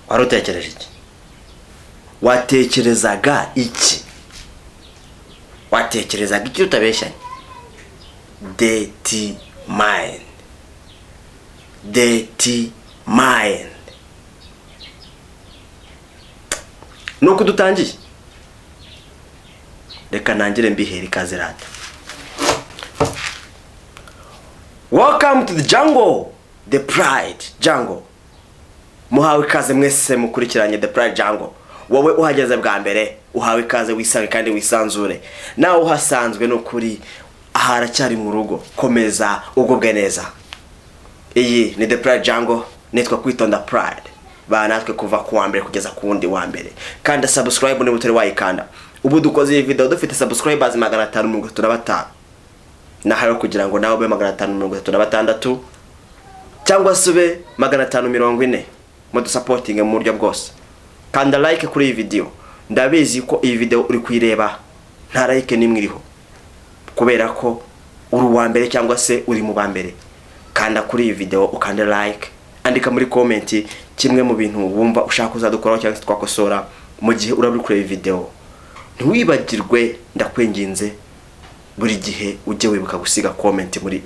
warutekereje iki? Watekerezaga iki? Watekerezaga iki utabeshanye? Dirty mind. Dirty mind. Nuko dutangiye. Reka nangire mbihera ikaze rata. Welcome to the jungle. The Pride Jungle. Muhawe ikaze mwese mukurikiranye The Pride Jungle. Wowe uhageze bwa mbere uhawe ikaze wisange kandi wisanzure. Nawe uhasanzwe no kuri aharacyari mu rugo. Komeza ugubwe neza. Iyi ni The Pride Jungle, nitwa Kwitonda Pride. Natwe kuva ku wa mbere kugeza ku wundi wa mbere. Kanda subscribe ni butore wayikanda. Ubu dukoze iyi video dufite subscribers 535. Nahayo kugira ngo nawe be 536 cyangwa sube 540 mudu supporting mu buryo bwose. Kanda like kuri iyi video. Ndabizi ko iyi video uri kuyireba nta like nimwe iriho, kubera ko uri wa mbere cyangwa se uri mu bambere. Kanda kuri iyi video ukande like, andika muri comment kimwe mu bintu wumva ushaka kuzadukoraho cyangwa twakosora mu gihe uraburi kuri iyi video. Ntiwibagirwe ndakwinginze buri gihe ujye wibuka gusiga comment muri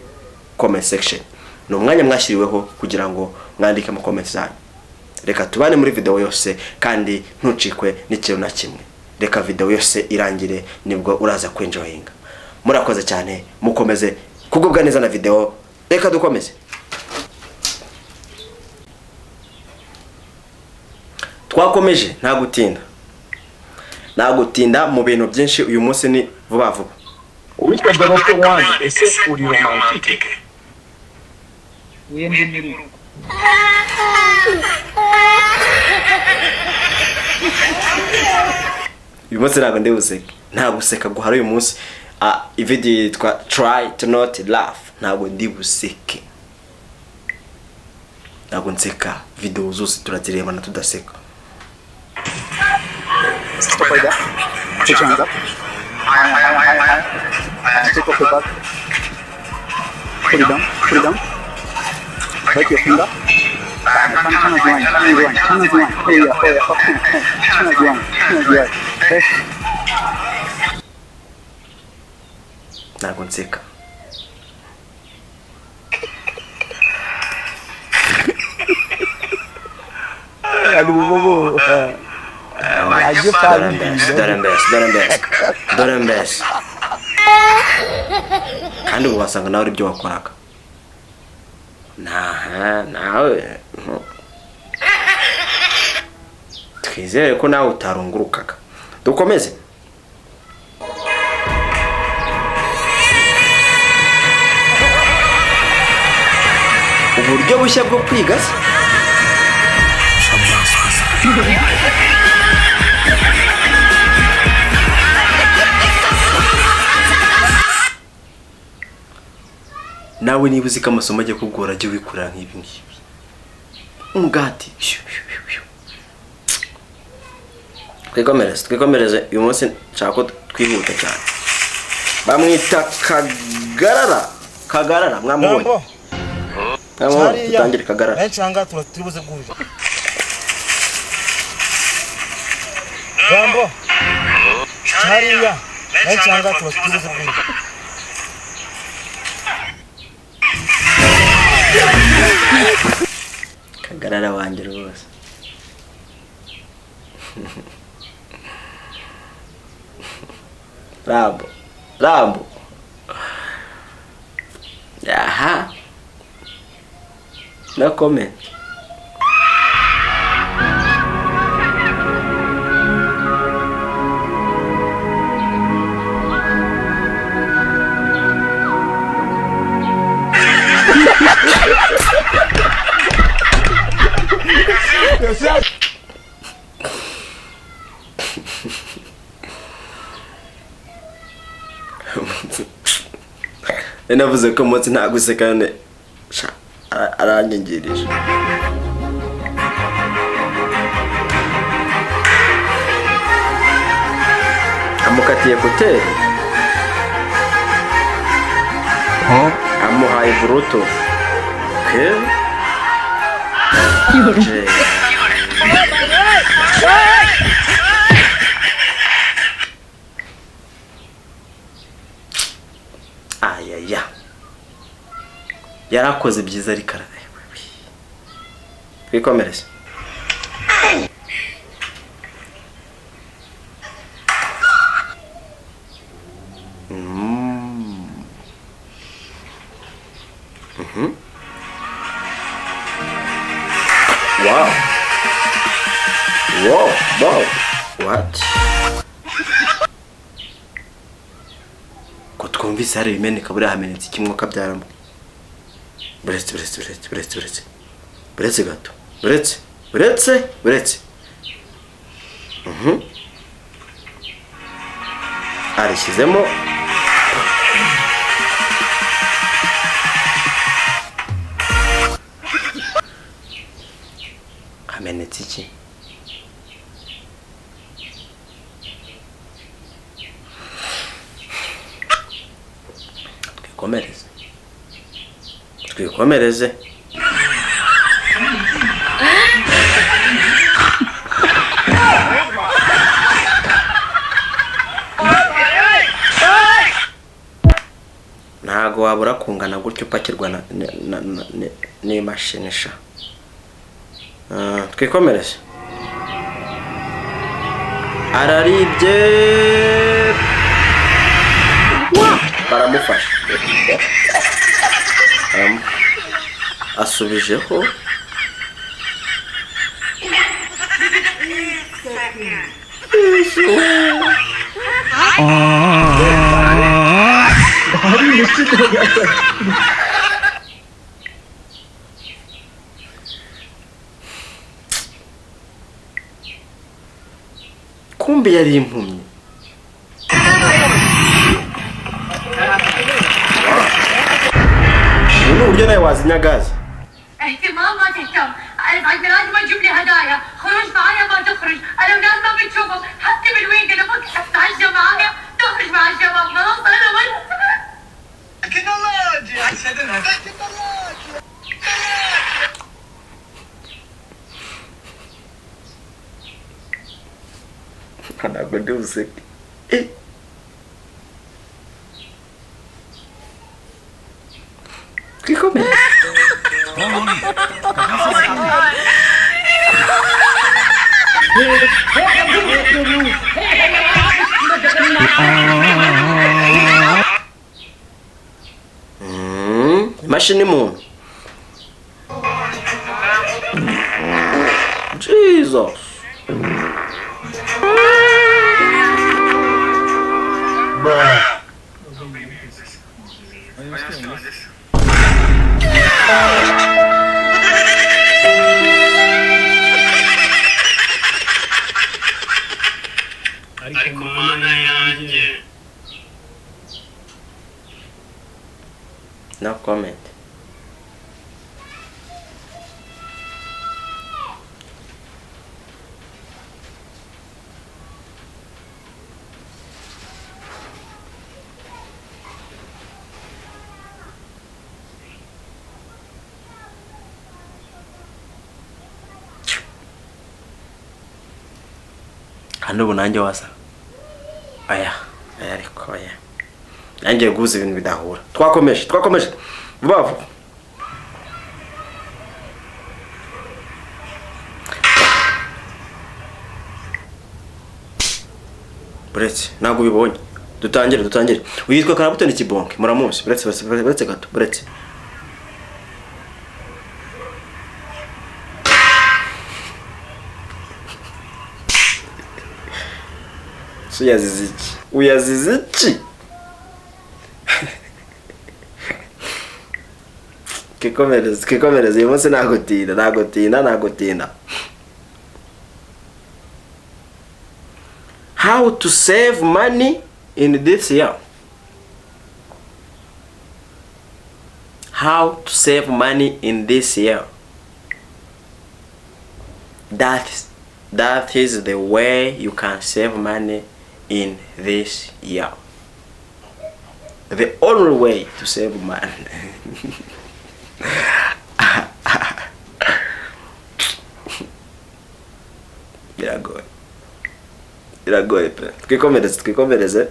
comment section. No mwanya mwashiriweho kugira ngo mwandike mu comment zanyu. Reka tubane muri video yose kandi ntucikwe n'ikintu na kimwe. Reka video yose irangire nibwo uraza kwenjoyinga. Murakoze cyane, mukomeze kugubwa neza na video. Reka dukomeze. Twakomeje nta gutinda. Nta gutinda mu bintu byinshi uyu munsi ni vuba vuba. Uwitwa Godfather 1 ese uri romantic? Uyendi muri uyu munsi ntabwo ndebuseke. Nta guseka guhara uyu munsi. Video yitwa Try to Not Laugh. Ntabwo ndibuseke. Ntabwo nseka. Video zose turazireba na tudaseka. Stop like that. Put your hands up. Take off your back. Put it down. Put it down. Break your finger. Turn as one. Turn as one. Turn as one. Okay. Ntabwo nseka. Don't embarrass. Kandi ubasanga nawe ibyo wakoraga. Nawe. Twizere ko nawe utarungurukaga. Dukomeze. Uburyo bushya bwo kwiga se? Nawe niba uzi ko amasomo ajya kugora ajye wikura nk'ibi ngibi. Umugati. Twikomereze uyu munsi nshaka twihuta cyane. Bamwita Kagarara mwamubonye. Tutangire Kagarara. Nchanga turibuze guhuje. Jambo. Chariya. Nchanga turibuze guhuje. Kagarara wanjye rwose. Rambo. Aha. No comment. Navuze ko umunsi nta gusekane aranyingirije. Amukatiye kuteri. Amuhaye bruto. Okay. ayaya yarakoze byiza ariko twikomereze. Wow. Wow. Wow. What? Ko twumvise hari ibimeneka buri hamenetse ikimwuka byaramo. Buretse gato. Buretse. Arishyizemo. Hamenetse iki? Twikomereze. Ntago wabura kungana gutyo upakirwa n'imashini sha. Twikomereze. Araribye. Baramufasha. Asubijeho. Kumbe yari impumyi. Ubu buryo nawe wazinya gaze. اهتمام ما تهتم، أعرف عيد ميلادي ما تجيب لي هدايا، خروج معايا ما تخرج، الأولاد ما بتشوفهم، حتى بالويكند أبغاك تتعشى معايا، تخرج مع الشباب، خلاص أنا وين؟ أكيد الله راجع، أكيد الله راجع. أنا بدوسك. ¿Qué comes? Imashini muntu. Jesus. No comment. Hano ubu nanjye wasa. Aya ariko aya. Nanjye guza ibintu bidahura. Twakomeje. Vuba vuba. Buretse ntabwo bibonye. Dutangire. Uyitwa Karabuto ni kibonke. Muramuzi. Buretse gato. Buretse. Uyazize iki? Kikomereze uyu munsi nagutinda. How to save money in this year? How to save money in this year? That is the way you can save money in this year. The only way to save money. iragoye pe. Twikomereze.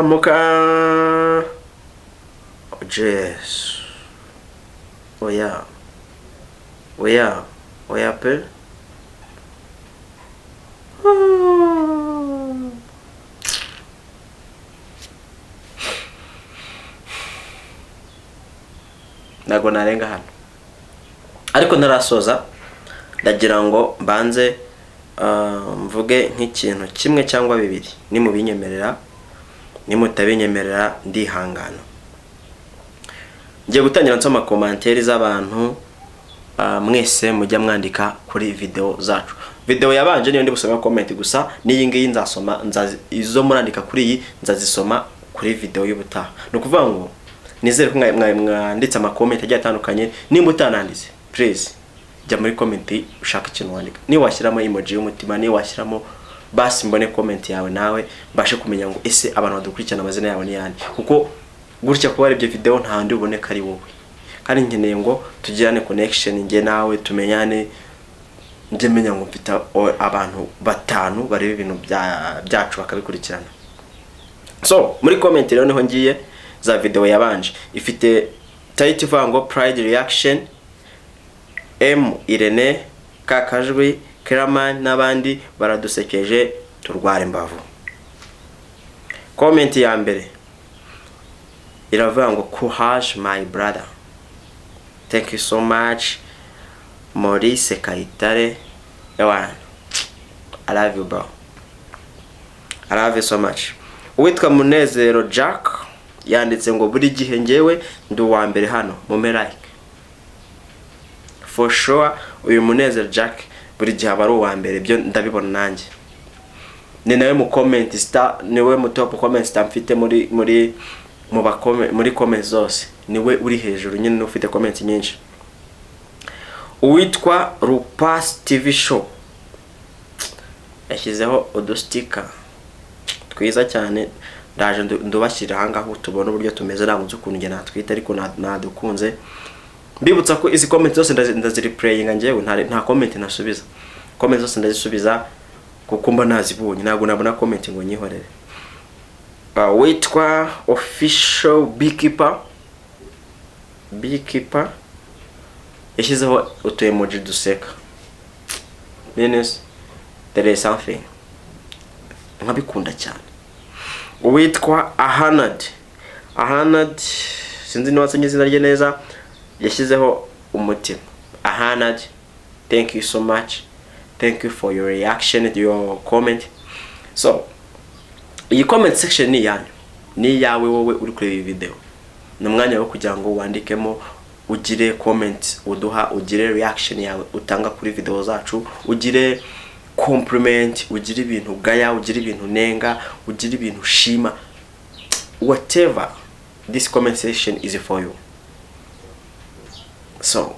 Muka Jess. Oya pe. Nago narenga hano. Ariko narasoza ndagira ngo mbanze mvuge nk'ikintu kimwe cyangwa bibiri ni mu binyemerera ni mutabinyemerera ndihangana. Ngiye gutangira nsoma commentaire z'abantu mwese mujya mwandika kuri video zacu. Video yabanje niyo ndi busoma comment gusa niyi ngiyi nzasoma izo murandika kuri iyi nzazisoma kuri video y'ubutaha. No kuvuga ngo nizere ko mwanditse ama comment agiye atandukanye. Nimba utananditse please jya muri comment ushaka ikintu wandika. Ni washyiramo emoji y'umutima, ni washyiramo basi mbone comment yawe nawe mbashe kumenya ngo ese abantu badukurikirana amazina yawe ni yandi. Kuko gutya kuba ari byo video nta ndi uboneka ari wowe. Kandi nkeneye ngo tugirane connection nge nawe tumenyane. Nje menya ngo mfite abantu batanu bareba ibintu byacu bakabikurikirana. So muri comment rero niho ngiye za video yabanje ifite title vango pride reaction Irene Kakajwi Keraman n'abandi baradusekeje turwara imbavu. Comment ya mbere iravuga ngo courage my brother, thank you so much Maurice Kayitare. I love you bro, I love you so much. Uwitwa Munezero Jack yanditse ngo buri gihe ngewe ndi uwa mbere hano mu like. For sure uyu Munezero Jack buri gihe aba ari uwa mbere, byo ndabibona nanjye. Ni nawe mu comment star, niwe mu top comment star mfite muri comment zose, niwe uri hejuru nyine ufite comment nyinshi. Uwitwa Rupas TV show yashyizeho udustika twiza cyane, ndaje ndubashyira hangaho tubona uburyo tumeze namuze ukuntu nge natwita ariko nadukunze. Mbibutsa ko izi comment zose ndazireplayinga ngewe nta comment nasubiza. Comment zose ndazisubiza kuko mba nazibonye, ntabwo nabona comment ngo nyihorere. Witwa official beekeeper yashyizeho utu emoji duseka. Means there is something nkabikunda cyane. Witwa Ahanad sinzi niba nsanye izina rye neza, yashyizeho umutima. Ahanad, thank you so much, thank you for your reaction to your comment. So iyi comment section ni yanyu, ni yawe wowe uri kureba iyi video. Ni umwanya wo kugira ngo wandikemo, ugire comment uduha, ugire reaction yawe utanga kuri video zacu, ugire compliment, ugire ibintu gaya, ugire ibintu nenga, ugire ibintu shima, whatever. This comment section is for you. So